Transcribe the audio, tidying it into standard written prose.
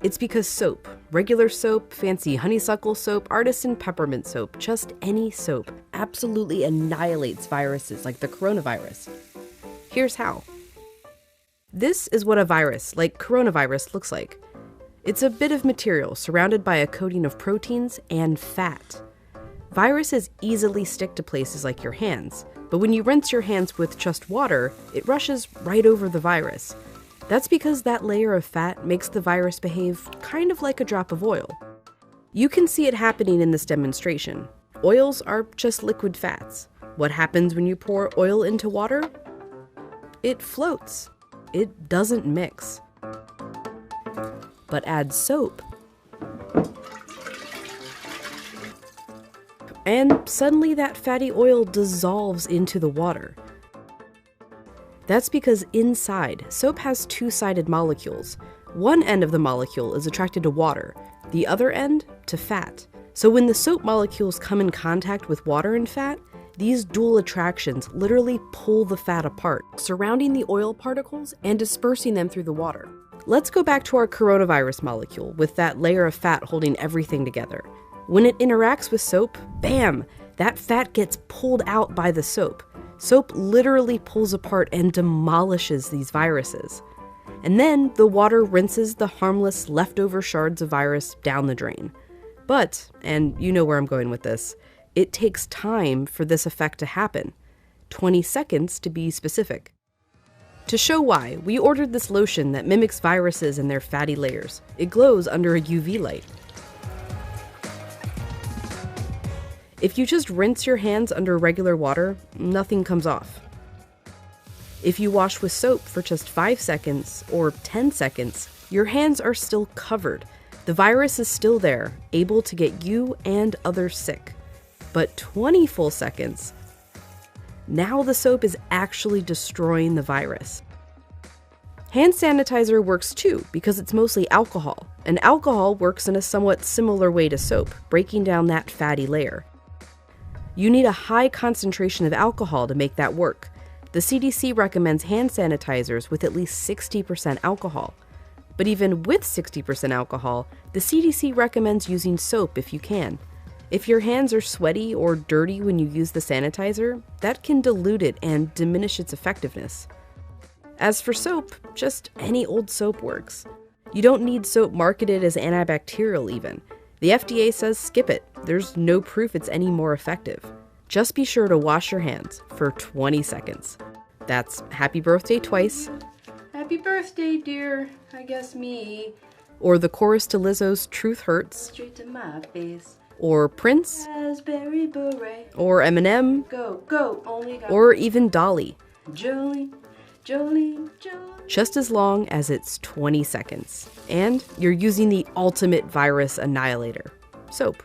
It's because soap, regular soap, fancy honeysuckle soap, artisan peppermint soap, just any soap, absolutely annihilates viruses like the coronavirus. Here's how. This is what a virus, like coronavirus, looks like. It's a bit of material surrounded by a coating of proteins and fat. Viruses easily stick to places like your hands, but when you rinse your hands with just water, it rushes right over the virus. That's because that layer of fat makes the virus behave kind of like a drop of oil. You can see it happening in this demonstration. Oils are just liquid fats. What happens when you pour oil into water? It floats. It doesn't mix. But add soap, and suddenly that fatty oil dissolves into the water. That's because inside, soap has two-sided molecules. One end of the molecule is attracted to water, the other end to fat. So when the soap molecules come in contact with water and fat, these dual attractions literally pull the fat apart, surrounding the oil particles and dispersing them through the water. Let's go back to our coronavirus molecule with that layer of fat holding everything together. When it interacts with soap, bam, that fat gets pulled out by the soap. Soap literally pulls apart and demolishes these viruses. And then the water rinses the harmless leftover shards of virus down the drain. But, and you know where I'm going with this, it takes time for this effect to happen. 20 seconds to be specific. To show why, we ordered this lotion that mimics viruses and their fatty layers. It glows under a UV light. If you just rinse your hands under regular water, nothing comes off. If you wash with soap for just 5 seconds or 10 seconds, your hands are still covered. The virus is still there, able to get you and others sick. But 20 full seconds, now the soap is actually destroying the virus. Hand sanitizer works too because it's mostly alcohol, and alcohol works in a somewhat similar way to soap, breaking down that fatty layer. You need a high concentration of alcohol to make that work. The CDC recommends hand sanitizers with at least 60% alcohol. But even with 60% alcohol, the CDC recommends using soap if you can. If your hands are sweaty or dirty when you use the sanitizer, that can dilute it and diminish its effectiveness. As for soap, just any old soap works. You don't need soap marketed as antibacterial even. The FDA says skip it. There's no proof it's any more effective. Just be sure to wash your hands for 20 seconds. That's happy birthday twice. Happy birthday, dear. I guess me. Or the chorus to Lizzo's Truth Hurts. Straight to my face. Or Prince. Raspberry beret. Or Eminem. Go, go, only go. Or even Dolly. Jolene, Jolene, Jolene. Just as long as it's 20 seconds. And you're using the ultimate virus annihilator, soap.